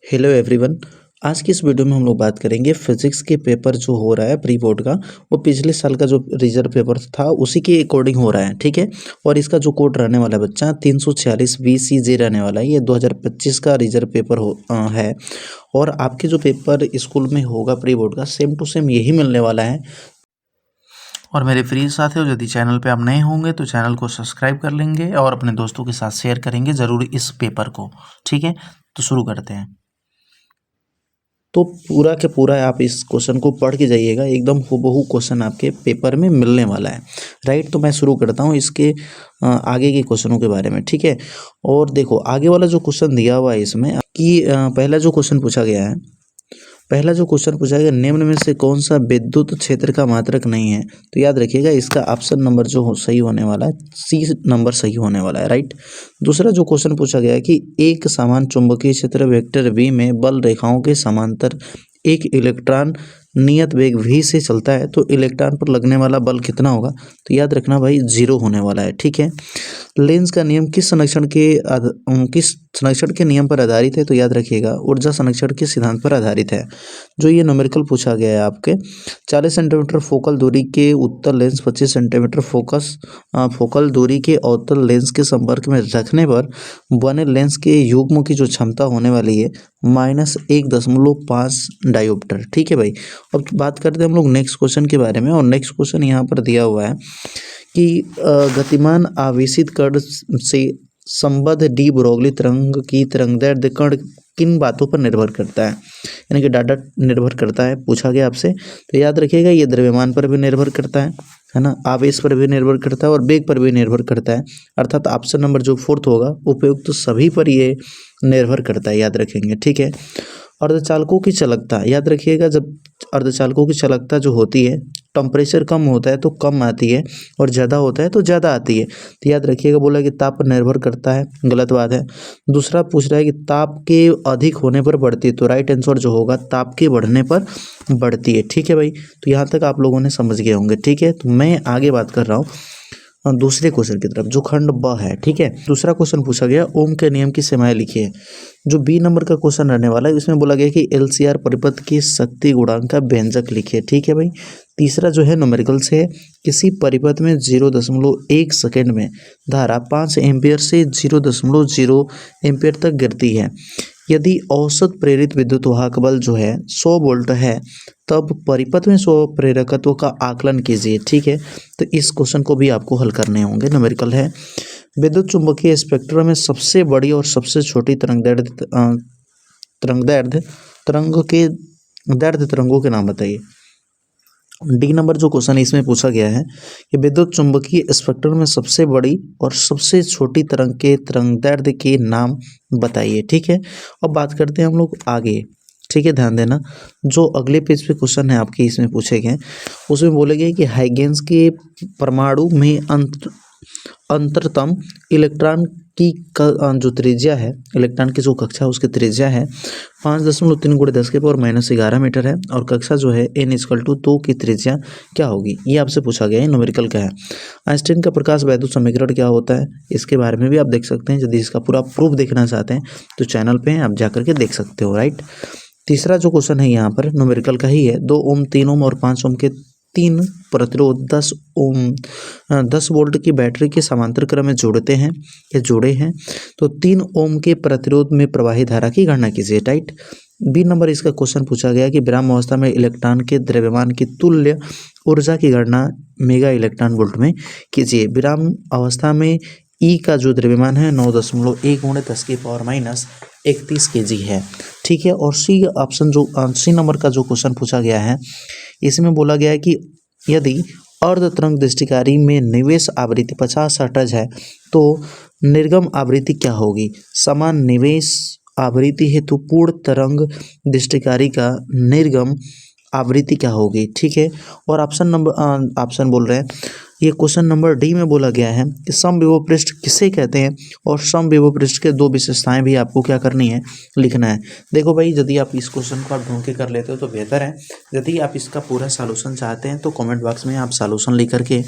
Hello everyone. आज की इस वीडियो में हम लोग बात करेंगे फिजिक्स के पेपर जो हो रहा है प्री बोर्ड का। वो पिछले साल का जो रिजर्व पेपर था उसी के अकॉर्डिंग हो रहा है, ठीक है। और इसका जो कोड रहने वाला है बच्चा 346 VCJ रहने वाला है। ये 2025 का रिजर्व पेपर है। और आपके जो पेपर स्कूल में होगा प्री बोर्ड का सेम टू सेम यही मिलने वाला है। और मेरे प्रिय साथियों, यदि चैनल पे आप नए होंगे तो चैनल को सब्सक्राइब कर लेंगे और अपने दोस्तों के साथ शेयर करेंगे ज़रूर इस पेपर को, ठीक है। तो शुरू करते हैं। तो पूरा के पूरा आप इस क्वेश्चन को पढ़ के जाइएगा, एकदम हूबहू क्वेश्चन आपके पेपर में मिलने वाला है, राइट। तो मैं शुरू करता हूँ इसके आगे के क्वेश्चनों के बारे में, ठीक है। और देखो आगे वाला जो क्वेश्चन दिया हुआ है इसमें कि पहला जो क्वेश्चन पूछा गया है, निम्न में से कौन सा विद्युत क्षेत्र का मात्रक नहीं है। तो याद रखिएगा इसका ऑप्शन नंबर जो सही होने वाला है सी नंबर सही होने वाला है, राइट। दूसरा जो क्वेश्चन पूछा गया है कि एक समान चुंबकीय क्षेत्र वेक्टर V में बल रेखाओं के समांतर एक इलेक्ट्रॉन नियत वेग v से चलता है तो इलेक्ट्रॉन पर लगने वाला बल कितना होगा। तो याद रखना भाई 0 होने वाला है, ठीक है। लेंस का नियम किस संरक्षण के नियम पर आधारित है। तो याद रखिएगा ऊर्जा संरक्षण के सिद्धांत पर आधारित है। जो ये न्यूमेरिकल पूछा गया है आपके 40 सेंटीमीटर फोकल दूरी के उत्तल लेंस 25 सेंटीमीटर फोकल दूरी के अवतल लेंस के संपर्क में रखने पर बने लेंस के युग्म की जो क्षमता होने वाली है -1.5 डायोप्टर, ठीक है भाई। अब बात करते हैं हम लोग नेक्स्ट क्वेश्चन के बारे में। और नेक्स्ट क्वेश्चन यहाँ पर दिया हुआ है कि गतिमान आवेशित कण से संबद्ध डी ब्रोगली तरंग की तरंगदैर्ध्य कण किन बातों पर निर्भर करता है, यानी कि डाटा निर्भर करता है, पूछा गया आपसे। तो याद रखिएगा ये द्रव्यमान पर भी निर्भर करता है ना, आवेश पर भी निर्भर करता है और वेग पर भी निर्भर करता है। अर्थात ऑप्शन नंबर जो 4th होगा उपयुक्त तो सभी पर ये निर्भर करता है, याद रखेंगे, ठीक है। अर्धचालकों की चालकता, याद रखिएगा जब अर्धचालकों की चालकता जो होती है टेम्परेचर कम होता है तो कम आती है और ज़्यादा होता है तो ज़्यादा आती है। तो याद रखिएगा बोला कि ताप पर निर्भर करता है, गलत बात है। दूसरा पूछ रहा है कि ताप के अधिक होने पर बढ़ती है। तो राइट आंसर जो होगा ताप के बढ़ने पर बढ़ती है, ठीक है भाई। तो यहाँ तक आप लोगों ने समझ गए होंगे, ठीक है। तो मैं आगे बात कर रहा हूँ दूसरे क्वेश्चन की तरफ जो खंड ब है, ठीक है। दूसरा क्वेश्चन पूछा गया ओम के नियम की सीमाएं लिखिए। जो बी नंबर का क्वेश्चन रहने वाला है इसमें बोला गया कि LCR परिपथ की शक्ति गुणांक का व्यंजक लिखिए, ठीक है भाई। तीसरा जो है न्यूमेरिकल से है, किसी परिपथ में 0.1 सेकेंड में धारा 5 एम्पियर से 0.0 एम्पियर तक गिरती है। यदि औसत प्रेरित विद्युत वाहक बल जो है 100 वोल्ट है तब परिपथ में 100 प्रेरकत्व का आकलन कीजिए, ठीक है। तो इस क्वेश्चन को भी आपको हल करने होंगे, न्यूमेरिकल है। विद्युत चुंबकीय स्पेक्ट्रम में सबसे बड़ी और सबसे छोटी तरंगों के नाम बताइए। डी नंबर जो क्वेश्चन इसमें पूछा गया है कि विद्युत चुंबकीय स्पेक्ट्रम में सबसे बड़ी और सबसे छोटी तरंगदैर्ध्य के नाम बताइए, ठीक है। अब बात करते हैं हम लोग आगे, ठीक है। ध्यान देना जो अगले पेज पे क्वेश्चन है आपके इसमें पूछे गए उसमें बोले गए कि हाइगेंस के परमाणु में अंतरतम इलेक्ट्रॉन की जो त्रिज्या है, इलेक्ट्रॉन की जो कक्षा है उसकी त्रिज्या है 5.3 × 10⁻11 मीटर है। और कक्षा जो है n=2 की त्रिज्या क्या होगी, ये आपसे पूछा गया है, न्यूमेरिकल का है। आइंस्टीन का प्रकाश वैद्युत समीकरण क्या होता है, इसके बारे में भी आप देख सकते हैं। यदि इसका पूरा प्रूफ देखना चाहते हैं तो चैनल पे आप जाकर के देख सकते हो, राइट। तीसरा जो क्वेश्चन है यहाँ पर न्यूमेरिकल का ही है। 2 ओम 3 ओम और 5 ओम के 3 प्रतिरोध 10 वोल्ट की बैटरी के समांतर क्रम में जोड़े हैं। तो 3 ओम के प्रतिरोध में प्रवाहित धारा की गणना कीजिए, राइट। बी नंबर इसका क्वेश्चन पूछा गया कि विराम अवस्था में इलेक्ट्रॉन के द्रव्यमान की तुल्य ऊर्जा की गणना मेगा इलेक्ट्रॉन वोल्ट में कीजिए। विराम अवस्था में ई का जो द्रव्यमान है 9.1 × 10⁻31 kg है, ठीक है। और सी ऑप्शन जो सी नंबर का जो क्वेश्चन पूछा गया है इसमें बोला गया है कि यदि अर्ध तरंग दृष्टिकारी में निवेश आवृत्ति 50 हर्ट्ज है तो निर्गम आवृत्ति क्या होगी। समान निवेश आवृत्ति हेतु पूर्ण तरंग दृष्टिकारी का निर्गम आवृत्ति क्या होगी, ठीक है। और ऑप्शन बोल रहे हैं ये क्वेश्चन नंबर डी में बोला गया है कि समविभव पृष्ठ किसे कहते हैं और समविभव पृष्ठ के 2 विशेषताएं भी आपको क्या करनी है, लिखना है। देखो भाई यदि आप इस क्वेश्चन को आप ढूंढ के कर लेते हो तो बेहतर है। यदि आप इसका पूरा सॉल्यूशन चाहते हैं तो कमेंट बॉक्स में आप सॉल्यूशन लिख करके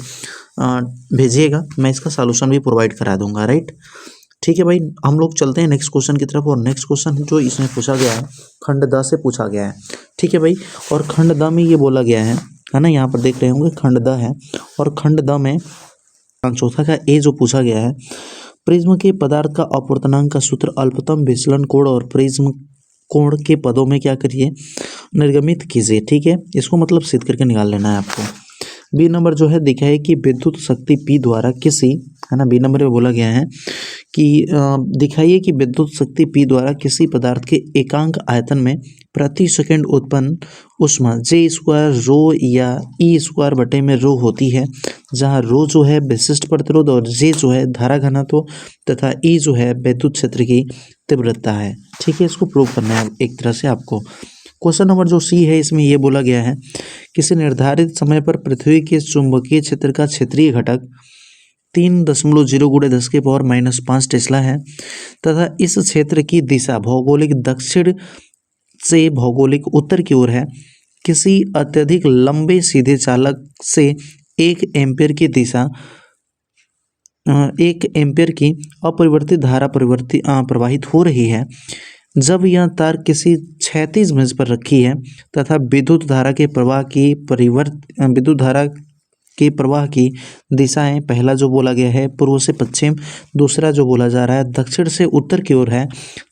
भेजिएगा, मैं इसका सॉल्यूशन भी प्रोवाइड करा दूंगा, राइट। ठीक है भाई, हम लोग चलते हैं नेक्स्ट क्वेश्चन की तरफ। और नेक्स्ट क्वेश्चन जो इसमें पूछा गया है खंड द से पूछा गया है। ठीक है भाई, और खंड द में ये बोला गया है ना, यहाँ पर देख रहे होंगे खंड द है। और खंड द में चौथा का ए जो पूछा गया है, प्रिज्म के पदार्थ का अपवर्तनांक का सूत्र अल्पतम विचलन कोण और प्रिज्म कोण के पदों में क्या करिए, निर्गमित कीजिए। ठीक है, इसको मतलब सिद्ध करके निकाल लेना है आपको। बी नंबर जो है दिखाए कि विद्युत शक्ति पी द्वारा किसी, है ना, बी नंबर में बोला गया है कि दिखाइए कि विद्युत शक्ति पी द्वारा किसी पदार्थ के एकांक आयतन में प्रति सेकंड उत्पन्न ऊष्मा जे स्क्वायर रो या ई स्क्वायर बटे में रो होती है, जहाँ रो जो है विशिष्ट प्रतिरोध और जे जो है धारा घनत्व तथा ई जो है विद्युत क्षेत्र की तीव्रता है। ठीक है, इसको प्रूव करना है एक तरह से आपको। क्वेश्चन नंबर जो सी है, इसमें यह बोला गया है किसी निर्धारित समय पर पृथ्वी के चुंबकीय क्षेत्र का क्षेत्रीय घटक 3.0 × 10⁻⁻5 टेस्ला है तथा इस क्षेत्र की दिशा भौगोलिक दक्षिण से भौगोलिक उत्तर की ओर है। किसी अत्यधिक लंबे सीधे चालक से 1 एम्पीयर की दिशा 1 एम्पीयर की अपरिवर्तित धारा प्रवाहित हो रही है। जब यह तार किसी क्षैतिज मेज पर रखी है तथा विद्युत धारा के प्रवाह की दिशाएं, पहला जो बोला गया है पूर्व से पश्चिम, दूसरा जो बोला जा रहा है दक्षिण से उत्तर की ओर है,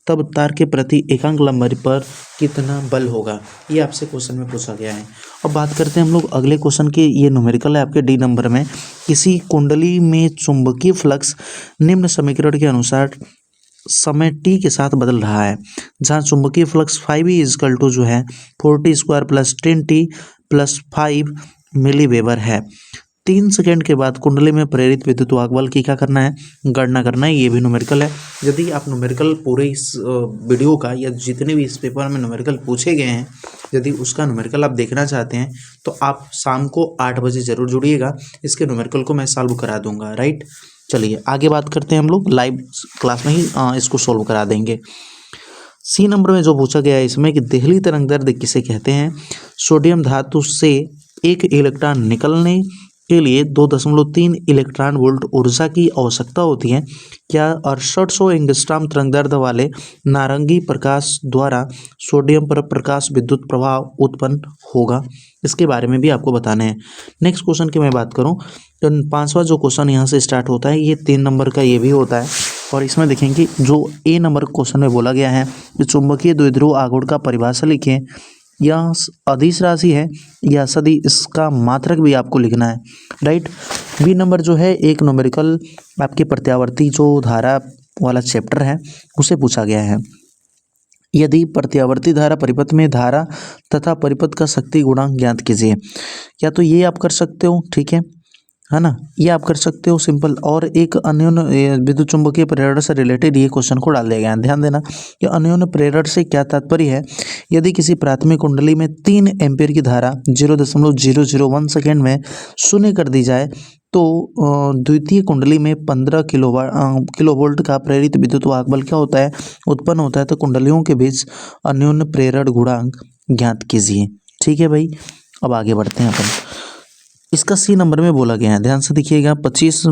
तब तार के प्रति एकांक लंबाई पर कितना बल होगा, ये आपसे क्वेश्चन में पूछा गया है। अब बात करते हैं हम लोग अगले क्वेश्चन की। ये न्यूमेरिकल है आपके डी नंबर में। किसी कुंडली में चुंबकीय फ्लक्स निम्न समीकरण के अनुसार समय t के साथ बदल रहा है, जहाँ चुंबकीय फ्लक्स 5E = जो है 40² + 10t + 5 मिली वेबर है। 3 सेकंड के बाद कुंडली में प्रेरित विद्युत वाहक बल की क्या करना है, गणना करना है। ये भी न्यूमेरिकल है। यदि आप न्यूमेरिकल पूरे इस वीडियो का या जितने भी इस पेपर में न्यूमेरिकल पूछे गए हैं, यदि उसका न्यूमेरिकल आप देखना चाहते हैं तो आप शाम को 8 बजे जरूर जुड़िएगा। इसके न्यूमेरिकल को मैं सॉल्व करा दूंगा। राइट, चलिए आगे बात करते हैं। हम लोग लाइव क्लास में ही इसको सॉल्व करा देंगे। सी नंबर में जो पूछा गया है इसमें कि देहली तरंग दैर्ध्य किसे कहते हैं। सोडियम धातु से एक इलेक्ट्रॉन निकलने के लिए 2.3 इलेक्ट्रॉन वोल्ट ऊर्जा की आवश्यकता होती है। क्या 6800 एंगस्ट्रॉम तरंग दैर्ध्य वाले नारंगी प्रकाश द्वारा सोडियम पर प्रकाश विद्युत प्रभाव उत्पन्न होगा, इसके बारे में भी आपको बताना है। नेक्स्ट क्वेश्चन की मैं बात करूं तो 5वां जो क्वेश्चन यहाँ से स्टार्ट होता है, ये 3 नंबर का ये भी होता है। और इसमें देखेंगे जो ए नंबर क्वेश्चन में बोला गया है कि चुंबकीय द्विध्रुव आघूर्ण का परिभाषा लिखें। यह अदिश राशि है या सदी, इसका मात्रक भी आपको लिखना है। राइट, बी नंबर जो है एक न्यूमेरिकल आपके प्रत्यावर्ती जो धारा वाला चैप्टर है उसे पूछा गया है। यदि प्रत्यावर्ती धारा परिपथ में धारा तथा परिपथ का शक्ति गुणांक ज्ञात कीजिए। या तो ये आप कर सकते हो, ठीक है ना, ये आप कर सकते हो सिंपल। और एक अन्योन्य विद्युत चुंबकीय प्रेरण से रिलेटेड ये क्वेश्चन को डाल दिया गया है। ध्यान देना कि अन्योन्य प्रेरण से क्या तात्पर्य है। यदि किसी प्राथमिक कुंडली में 3 एम्पीयर की धारा 0.001 सेकेंड में शून्य कर दी जाए तो द्वितीय कुंडली में 15 किलोवोल्ट का प्रेरित विद्युत वाहक बल क्या होता है, उत्पन्न होता है। तो कुंडलियों के बीच अन्योन्य प्रेरण गुणांक ज्ञात कीजिए। ठीक है भाई, अब आगे बढ़ते हैं अपन। इसका सी नंबर में बोला गया है, ध्यान से देखिएगा, 25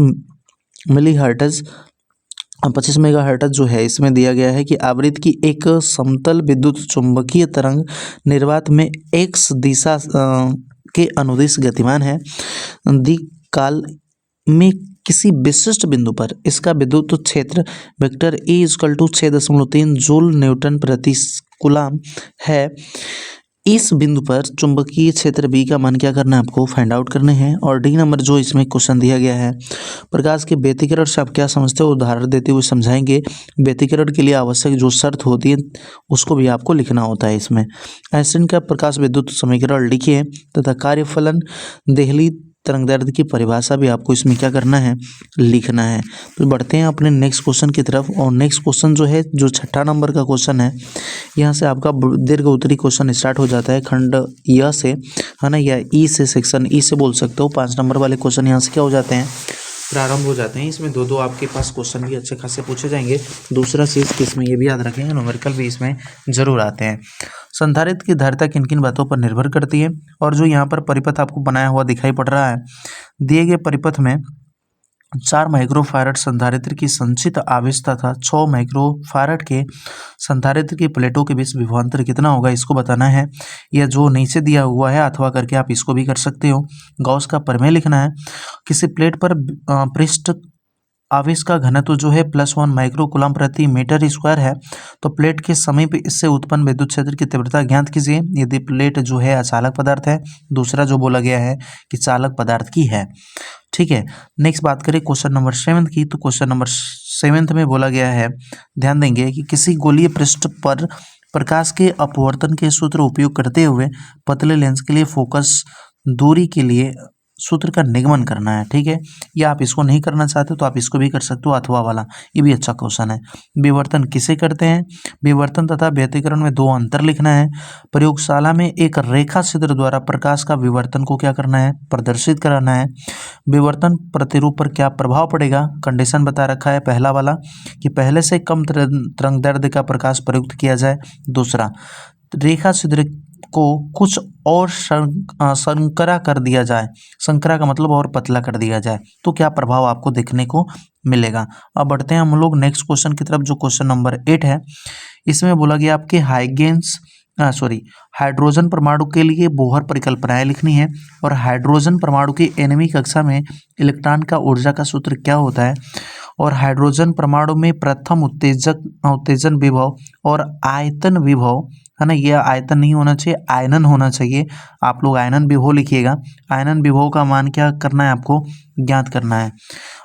मेगाहर्ट्ज जो है इसमें दिया गया है कि आवृत्ति की एक समतल विद्युत चुंबकीय तरंग निर्वात में x दिशा के अनुदिश गतिमान है। काल में किसी विशिष्ट बिंदु पर इसका विद्युत क्षेत्र वेक्टर E = 6.3 जूल न्यूटन प्रति कूलम है। इस बिंदु पर चुंबकीय क्षेत्र B का मान क्या करना है, आपको फाइंड आउट करने हैं। और डी नंबर जो इसमें क्वेश्चन दिया गया है, प्रकाश के व्यतिकरण से आप क्या समझते हो, उदाहरण देते हुए समझाएंगे। व्यतिकरण के लिए आवश्यक जो शर्त होती है उसको भी आपको लिखना होता है। इसमें आइंस्टीन का प्रकाश विद्युत समीकरण लिखिए तथा कार्यफलन देहली तरंग दैर्ध्य की परिभाषा भी आपको इसमें क्या करना है, लिखना है। तो बढ़ते हैं अपने नेक्स्ट क्वेश्चन की तरफ। और नेक्स्ट क्वेश्चन जो है जो 6ठा नंबर का क्वेश्चन है, यहाँ से आपका दीर्घ उत्तरी क्वेश्चन स्टार्ट हो जाता है खंड य से, है ना, या ई से, सेक्शन ई से बोल सकते हो। 5 नंबर वाले क्वेश्चन यहाँ से क्या हो जाते हैं, प्रारंभ हो जाते हैं। इसमें दो आपके पास क्वेश्चन भी अच्छे खासे पूछे जाएंगे। दूसरा चीज़ कि इसमें ये भी याद रखेंगे न्यूमेरिकल भी इसमें जरूर आते हैं। संधारित्र की धारिता किन किन बातों पर निर्भर करती है। और जो यहाँ पर परिपथ आपको बनाया हुआ दिखाई पड़ रहा है, दिए गए परिपथ में 4 माइक्रोफैरड संधारित्र की संचित आवेश तथा 6 माइक्रोफैरड के संधारित्र की प्लेटों के बीच विभवांतर कितना होगा, इसको बताना है। यह जो नीचे दिया हुआ है अथवा करके आप इसको भी कर सकते हो। गॉस का प्रमेय लिखना है। किसी प्लेट पर पृष्ठ आवेश का घनत्व जो है +1 माइक्रोकूलम प्रति मीटर स्क्वायर है, तो प्लेट के समीप इससे उत्पन्न विद्युत क्षेत्र की तीव्रता ज्ञात कीजिए यदि प्लेट जो है अचालक पदार्थ है। दूसरा जो बोला गया है कि चालक पदार्थ की है। ठीक है, नेक्स्ट बात करें क्वेश्चन नंबर 7 की, तो क्वेश्चन नंबर 7 में बोला गया है, ध्यान देंगे कि किसी गोलीय पृष्ठ पर प्रकाश के अपवर्तन के सूत्र उपयोग करते हुए पतले लेंस के लिए फोकस दूरी के लिए सूत्र का निगमन करना है। ठीक है, या आप इसको नहीं करना चाहते तो आप इसको भी कर सकते हो, अथवा वाला, ये भी अच्छा क्वेश्चन है। विवर्तन किसे कहते हैं? विवर्तन तथा व्यतिकरण में 2 अंतर लिखना है। प्रयोगशाला में एक रेखा छिद्र द्वारा प्रकाश का विवर्तन को क्या करना है? प्रदर्शित कराना है। विवर्तन प्रतिरूप पर क्या प्रभाव पड़ेगा? कंडीशन बता रखा है पहला वाला कि पहले से कम तरंगदैर्ध्य का प्रकाश प्रयुक्त किया जाए। दूसरा, रेखा छिद्र को कुछ और संकरा कर दिया जाए। संकरा का मतलब और पतला कर दिया जाए तो क्या प्रभाव आपको देखने को मिलेगा। अब बढ़ते हैं हम लोग नेक्स्ट क्वेश्चन की तरफ, जो क्वेश्चन नंबर 8 है। इसमें बोला गया आपके हाइड्रोजन परमाणु के लिए बोहर परिकल्पनाएं लिखनी है और हाइड्रोजन परमाणु की 9वीं कक्षा में इलेक्ट्रॉन का ऊर्जा का सूत्र क्या होता है, और हाइड्रोजन परमाणु में प्रथम उत्तेजन विभव और आयतन विभव है ना, यह आयतन नहीं होना चाहिए, आयनन होना चाहिए। आप लोग आयनन विभव लिखिएगा। आयनन विभव का मान क्या करना है, आपको ज्ञात करना है।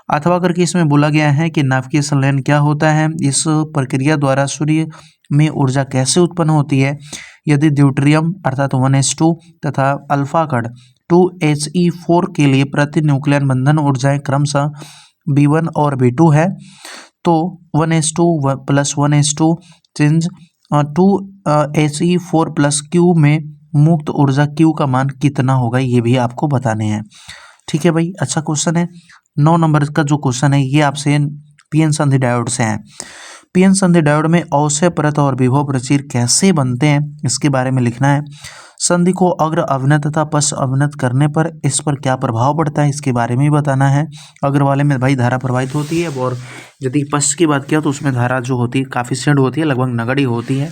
अथवा करके इसमें बोला गया है कि नाभिकीय संलयन क्या होता है, इस प्रक्रिया द्वारा सूर्य में ऊर्जा कैसे उत्पन्न होती है, यदि ड्यूटेरियम अर्थात 1s2 तथा अल्फा कण 2He4 के लिए प्रति न्यूक्लियन बंधन ऊर्जाएं क्रमशः B1 और B2 है, तो 1s2 + 1s2 change 2He4 + Q में मुक्त ऊर्जा Q का मान कितना होगा, ये भी आपको बताने हैं। ठीक है भाई, अच्छा क्वेश्चन है। 9 नंबर का जो क्वेश्चन है ये आपसे पीएन संधि डायोड से है। पीएन संधि डायोड में अवक्षय परत और विभव प्राचीर कैसे बनते हैं, इसके बारे में लिखना है। संधि को अग्र अवनत तथा पश्च अवनत करने पर इस पर क्या प्रभाव पड़ता है, इसके बारे में भी बताना है। अग्र वाले में भाई धारा प्रवाहित होती है, और यदि पश्च की बात किया तो उसमें धारा जो होती है काफ़ी क्षीण होती है, लगभग नगण्य होती है।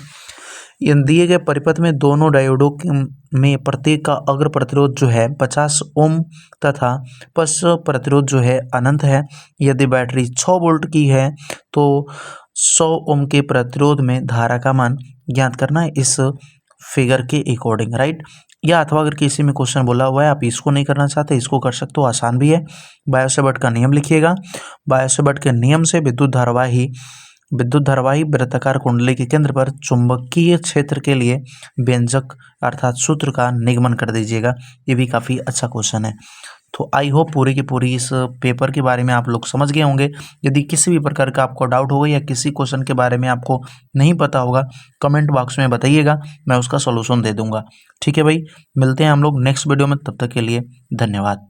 दिए गए परिपथ में दोनों डायोडों में प्रत्येक का अग्र प्रतिरोध जो है 50 ओम तथा पश्च प्रतिरोध जो है अनंत है। यदि बैटरी 6 वोल्ट की है तो 100 ओम के प्रतिरोध में धारा का मान ज्ञात करना है इस फिगर के अकॉर्डिंग, राइट। या अथवा अगर किसी में क्वेश्चन बोला हुआ है आप इसको नहीं करना चाहते, इसको कर सकते हो, आसान भी है। बायो-सेवर्ट का नियम लिखिएगा। बायो-सेवर्ट के नियम से विद्युत धारावाही वृत्ताकार कुंडली के केंद्र पर चुंबकीय क्षेत्र के लिए व्यंजक अर्थात सूत्र का निगमन कर दीजिएगा। ये भी काफ़ी अच्छा क्वेश्चन है। तो आई होप पूरी की पूरी इस पेपर के बारे में आप लोग समझ गए होंगे। यदि किसी भी प्रकार का आपको डाउट होगा या किसी क्वेश्चन के बारे में आपको नहीं पता होगा, कमेंट बॉक्स में बताइएगा, मैं उसका सॉल्यूशन दे दूंगा। ठीक है भाई, मिलते हैं हम लोग नेक्स्ट वीडियो में, तब तक के लिए धन्यवाद।